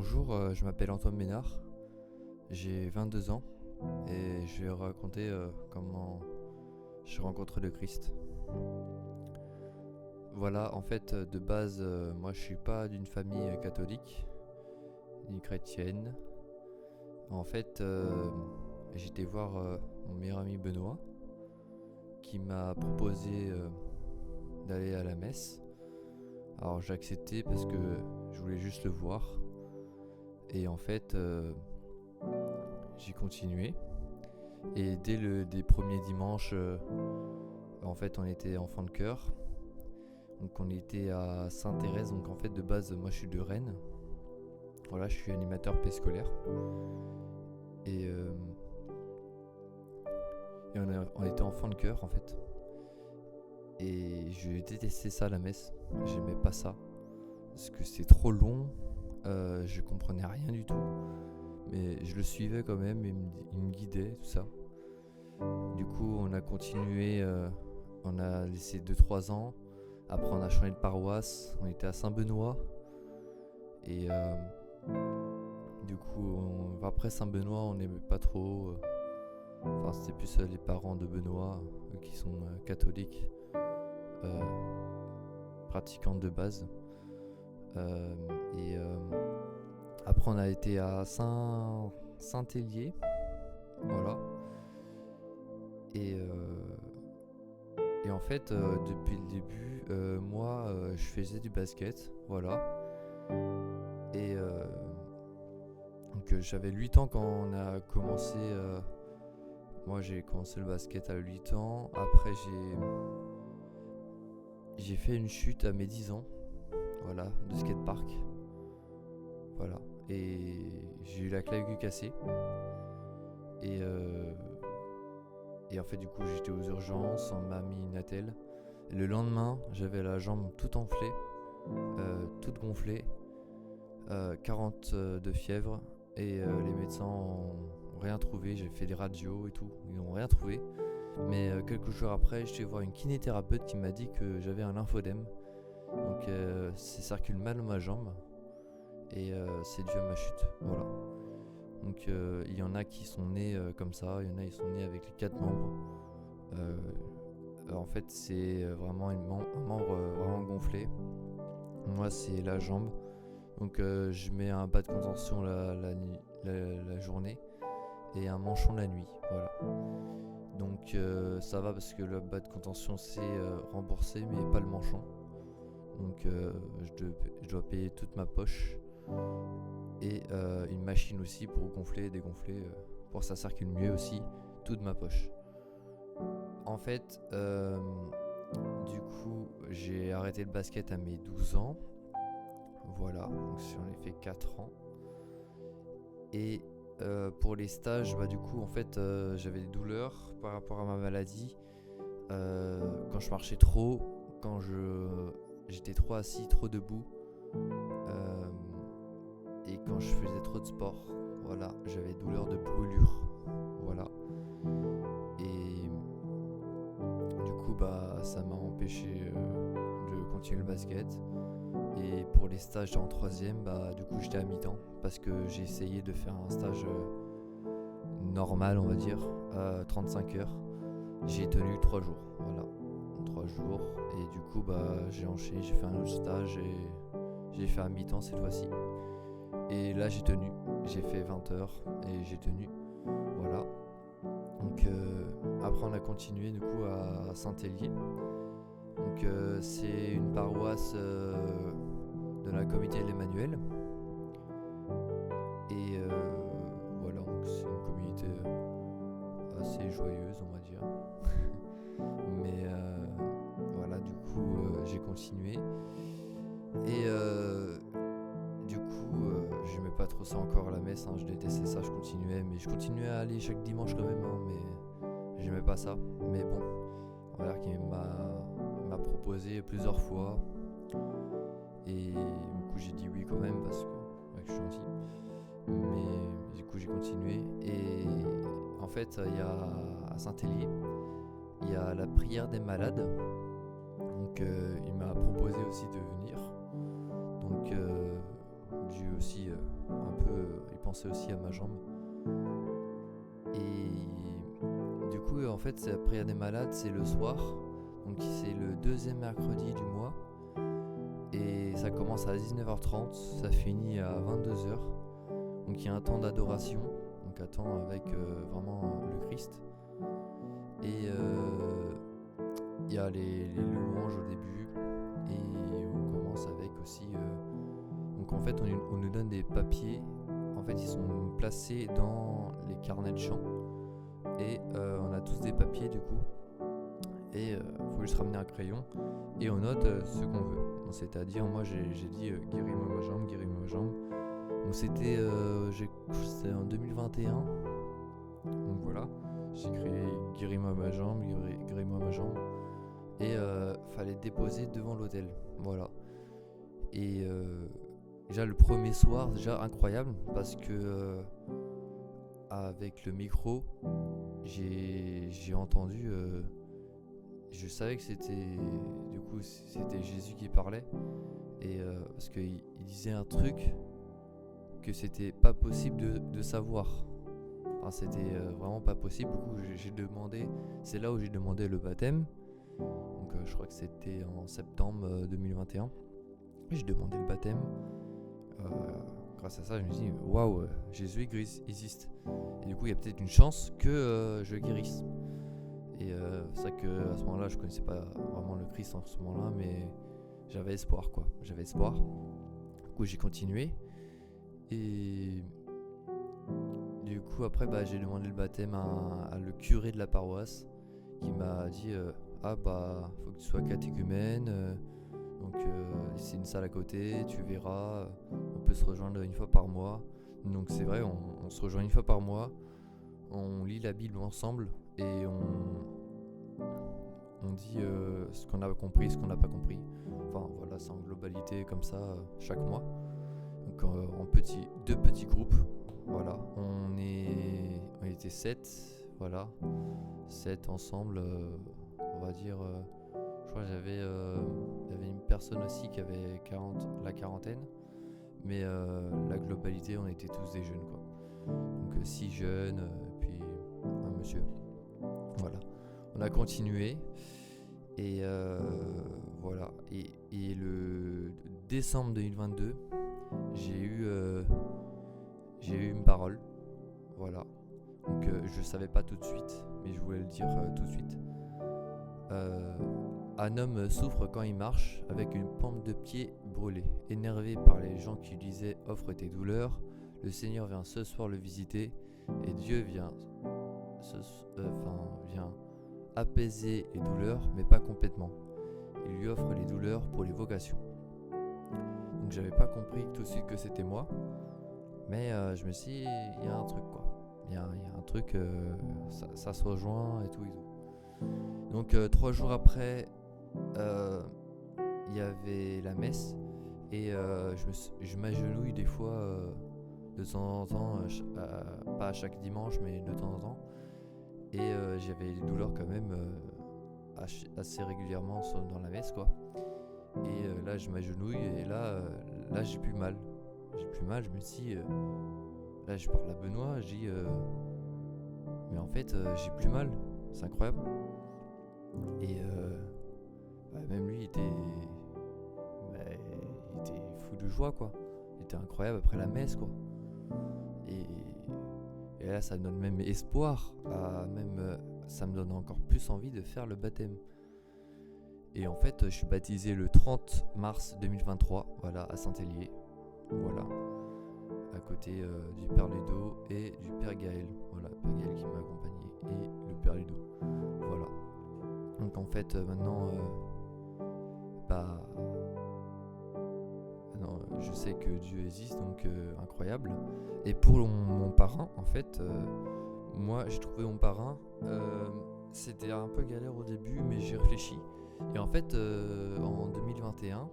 Bonjour, je m'appelle Antoine Ménard, j'ai 22 ans et je vais raconter comment je rencontre le Christ. Voilà, en fait, de base, moi je suis pas d'une famille catholique ni chrétienne. En fait, j'étais voir mon meilleur ami Benoît qui m'a proposé d'aller à la messe. Alors j'ai accepté parce que je voulais juste le voir. Et en fait, j'ai continué. Et dès des premiers dimanches, en fait, on était enfant de chœur. Donc on était à Sainte-Thérèse. Donc en fait, de base, moi je suis de Rennes. Voilà, je suis animateur périscolaire. Et, euh, on était enfant de chœur en fait. Et je détestais ça, la messe. J'aimais pas ça. Parce que c'est trop long. Je comprenais rien du tout. Mais je le suivais quand même. Il me guidait, tout ça. Du coup, on a continué. On a laissé 2-3 ans. Après, on a changé de paroisse. On était à Saint-Benoît. Et du coup, après Saint-Benoît, on n'aimait pas trop. Enfin, c'était plus les parents de Benoît, eux qui sont catholiques, pratiquants de base. Et après, on a été à Saint-Hélier. Voilà. Et en fait, depuis le début, moi, je faisais du basket. Voilà. Et donc, j'avais 8 ans quand on a commencé. Moi, j'ai commencé le basket à 8 ans. Après, j'ai fait une chute à mes 10 ans. Voilà, de skatepark. Voilà. Et j'ai eu la clavicule cassée. Et en fait, du coup, j'étais aux urgences. On m'a mis une attelle. Et le lendemain, j'avais la jambe toute enflée, toute gonflée, 40 de fièvre. Et les médecins ont rien trouvé. J'ai fait des radios et tout. Ils n'ont rien trouvé. Mais quelques jours après, je suis allé voir une kinésithérapeute qui m'a dit que j'avais un lymphodème. Donc ça circule mal dans ma jambe. Et c'est dû à ma chute. Voilà. Donc il y en a qui sont nés comme ça. Il y en a qui sont nés avec les 4 membres. En fait, c'est vraiment un membre vraiment gonflé. Moi, c'est la jambe. Donc je mets un bas de contention la journée et un manchon la nuit. Voilà. Donc ça va parce que le bas de contention c'est remboursé mais pas le manchon. Donc je dois payer toute ma poche et une machine aussi pour gonfler et dégonfler pour que ça circule mieux aussi toute ma poche. En fait, du coup, j'ai arrêté le basket à mes 12 ans. Voilà, donc j'en ai fait 4 ans. Et pour les stages, bah, du coup, en fait, j'avais des douleurs par rapport à ma maladie. Quand je marchais trop, quand j'étais trop assis, trop debout. Et quand je faisais trop de sport, voilà, j'avais des douleurs de brûlure. Voilà. Et du coup, bah, ça m'a empêché de continuer le basket. Et pour les stages en troisième, bah, du coup, j'étais à mi-temps parce que j'ai essayé de faire un stage normal, on va dire, 35 heures. J'ai tenu 3 jours, voilà, 3 jours. Et du coup, bah, j'ai enchaîné, j'ai fait un autre stage et j'ai fait à mi-temps cette fois-ci. Et là, j'ai tenu, j'ai fait 20 heures et j'ai tenu, voilà. Donc après, on a continué du coup à Saint-Hélier. Donc c'est une paroisse de la communauté de l'Emmanuel. Et voilà, donc c'est une communauté assez joyeuse, on va dire. Mais voilà, du coup, j'ai continué. Et du coup, j'aimais pas trop ça encore, la messe. Je détestais ça, je continuais. Mais je continuais à aller chaque dimanche quand même. Mais j'aimais pas ça. Mais bon, on va dire qu'il m'a proposé plusieurs fois. Et du coup, j'ai dit oui quand même parce que je suis gentil. Mais du coup, j'ai continué. Et en fait, il y a à Saint-Hélier, il y a la prière des malades. Donc, il m'a proposé aussi de venir. Donc, dû aussi un peu y penser aussi à ma jambe. Et du coup, en fait, Prière des malades, c'est le soir. Donc c'est le deuxième mercredi du mois. Et ça commence à 19h30, ça finit à 22h. Donc il y a un temps d'adoration. Donc un temps avec vraiment le Christ. Et il y a les louanges au début. Et on commence avec aussi... donc en fait, on nous donne des papiers. En fait, ils sont placés dans les carnets de chant. Et on a tous des papiers du coup. Et faut juste ramener un crayon. Et on note ce qu'on veut. Donc, c'est-à-dire, moi j'ai dit guéris-moi ma jambe, guéris-moi ma jambe. Donc c'était en 2021. Donc voilà. J'ai créé guéris-moi ma jambe, guéris-moi ma jambe. Et fallait déposer devant l'autel. Voilà. Et déjà le premier soir, déjà incroyable parce que avec le micro, j'ai entendu. Je savais que c'était Jésus qui parlait. Et parce qu'il disait un truc que c'était pas possible de savoir. Enfin, c'était vraiment pas possible. Du coup, j'ai demandé. C'est là où j'ai demandé le baptême. Donc, je crois que c'était en septembre 2021. J'ai demandé le baptême. Grâce à ça, je me dis waouh, Jésus existe. Et du coup, il y a peut-être une chance que je guérisse. Et c'est vrai qu'à ce moment-là, je connaissais pas vraiment le Christ en ce moment-là, mais j'avais espoir, quoi. J'avais espoir. Du coup, j'ai continué. Et du coup, après, j'ai demandé le baptême à le curé de la paroisse qui m'a dit faut que tu sois catéchumène. Donc, c'est une salle à côté, tu verras. On peut se rejoindre une fois par mois. Donc, c'est vrai, on se rejoint une fois par mois. On lit la Bible ensemble et on dit ce qu'on a compris, ce qu'on n'a pas compris. Enfin voilà, c'est en globalité comme ça chaque mois. Donc en deux petits groupes. Voilà, on était 7, voilà, 7 ensemble. On va dire, je crois qu'il y avait une personne aussi qui avait la quarantaine. Mais la globalité, on était tous des jeunes, quoi. Donc 6 jeunes, puis un monsieur. Voilà. On a continué. Et voilà. Et le décembre 2022, j'ai eu une parole. Voilà. Donc je savais pas tout de suite, mais je voulais le dire tout de suite. Un homme souffre quand il marche avec une plante de pied brûlée. Énervé par les gens qui lui disaient « Offre tes douleurs », le Seigneur vient ce soir le visiter et Dieu vient apaiser les douleurs, mais pas complètement. Il lui offre les douleurs pour les vocations. Donc j'avais pas compris tout de suite que c'était moi, mais je me suis dit, il y a un truc, quoi. Il y a un truc, ça se rejoint et tout et tout. Donc 3 jours après, il y avait la messe et je m'agenouille des fois de temps en temps, pas à chaque dimanche, mais de temps en temps. Et j'avais des douleurs quand même assez régulièrement dans la messe, quoi. Et là je m'agenouille et là j'ai plus mal. Je me dis là je parle à Benoît, je dis mais en fait j'ai plus mal, c'est incroyable. Et même lui il était fou de joie, quoi. Il était incroyable après la messe, quoi. Et là ça me donne même espoir, ça me donne encore plus envie de faire le baptême. Et en fait je suis baptisé le 30 mars 2023, voilà, à Saint-Hélier, voilà, à côté du Père Ludo et du Père Gaël, voilà, Père Gaël qui m'a accompagné et le Père Ludo, voilà. Donc en fait maintenant je sais que Dieu existe, donc incroyable. Et pour mon parrain, en fait, moi j'ai trouvé mon parrain, c'était un peu galère au début, mais j'ai réfléchi. Et en fait, en 2021,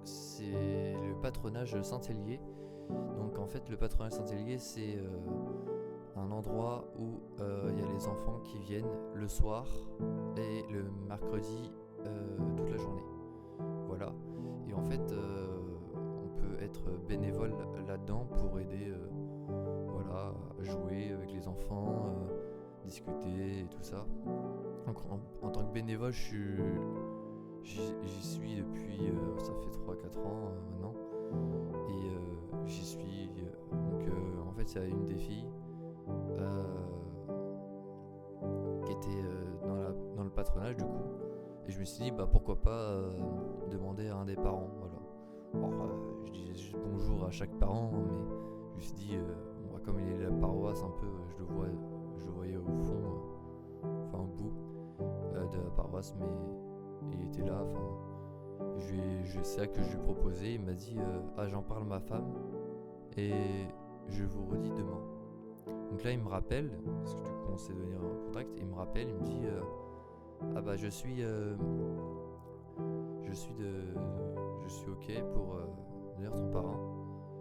c'est le patronage Saint-Hélier. Donc en fait, le patronage Saint-Hélier, c'est un endroit où il y a les enfants qui viennent le soir et le mercredi toute la journée. Voilà. Et en fait, on peut être bénévole là-dedans pour aider, voilà, à jouer avec les enfants, discuter et tout ça. Donc en tant que bénévole, j'y suis depuis, ça fait 3-4 ans maintenant. Et j'y suis. Donc en fait, il y a une des filles qui était dans le patronage du coup. Et je me suis dit, bah pourquoi pas demander à un des parents, voilà. Alors, je disais juste bonjour à chaque parent, mais je me suis dit, moi, comme il est la paroisse un peu, je le voyais au fond, enfin au bout de la paroisse, mais il était là, enfin, c'est ça que je lui ai proposé. Il m'a dit, j'en parle à ma femme et je vous redis demain. Donc là, il me rappelle, parce que du coup, on s'est donné en contact, il me rappelle, il me dit, je suis ok pour devenir ton parrain.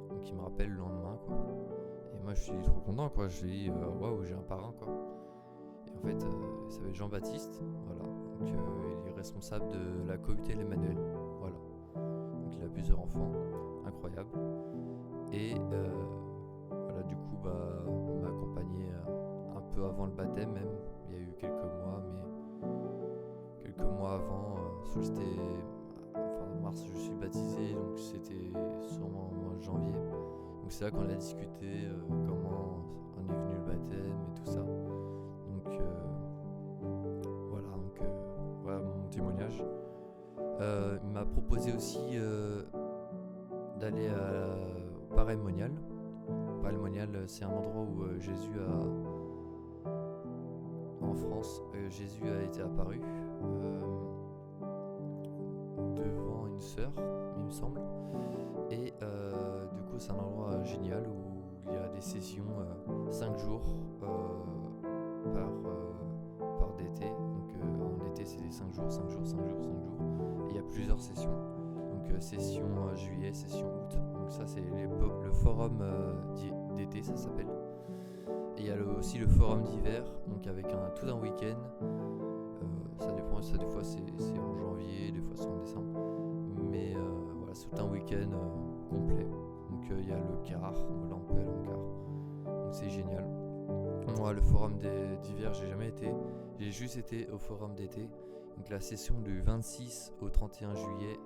Donc il me rappelle le lendemain, quoi. Et moi je suis trop content, quoi. Je lui dis waouh, j'ai un parrain, quoi. Et en fait il s'appelle Jean-Baptiste, voilà. Donc il est responsable de la cohutelle Emmanuel, voilà. Donc il a plusieurs enfants, incroyable. Et voilà, du coup il m'a accompagné un peu avant le baptême même. Il y a eu quelques mois avant, c'était mars, je suis baptisé, donc c'était sûrement au mois de janvier. Donc c'est là qu'on a discuté comment on est venu le baptême et tout ça. Donc voilà mon témoignage. Il m'a proposé aussi d'aller à Paray-le-Monial. Paray-le-Monial, c'est un endroit où en France, Jésus a été apparu devant une sœur, il me semble. Et du coup, c'est un endroit génial où il y a des sessions 5 jours par d'été. Donc en été, c'est des 5 jours. Et il y a plusieurs sessions. Donc session juillet, session août. Donc ça, c'est le forum d'été, ça s'appelle. Et il y a aussi le forum d'hiver, donc avec tout un week-end. Ça dépend, des fois c'est en janvier, des fois c'est en décembre. Mais voilà, c'est tout un week-end complet. Donc il y a le quart, voilà, on peut aller en quart. Donc c'est génial. Moi, le forum d'hiver, j'ai jamais été. J'ai juste été au forum d'été. Donc la session du 26 au 31 juillet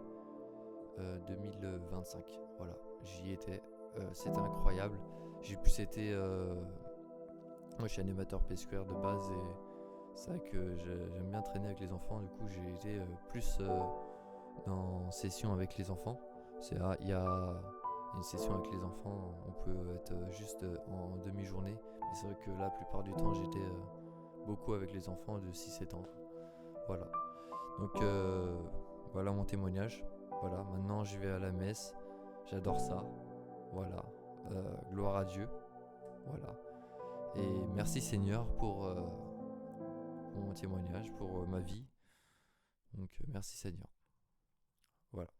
2025. Voilà, j'y étais. C'était incroyable. Moi, je suis animateur P-Square de base et c'est vrai que j'aime bien traîner avec les enfants. Du coup, j'ai été plus en session avec les enfants. Il y a une session avec les enfants, on peut être juste en demi-journée. Mais c'est vrai que la plupart du temps, j'étais beaucoup avec les enfants de 6-7 ans. Voilà. Donc voilà mon témoignage. Voilà, maintenant je vais à la messe. J'adore ça. Voilà. Gloire à Dieu. Voilà. Et merci Seigneur pour mon témoignage, pour ma vie. Donc merci Seigneur. Voilà.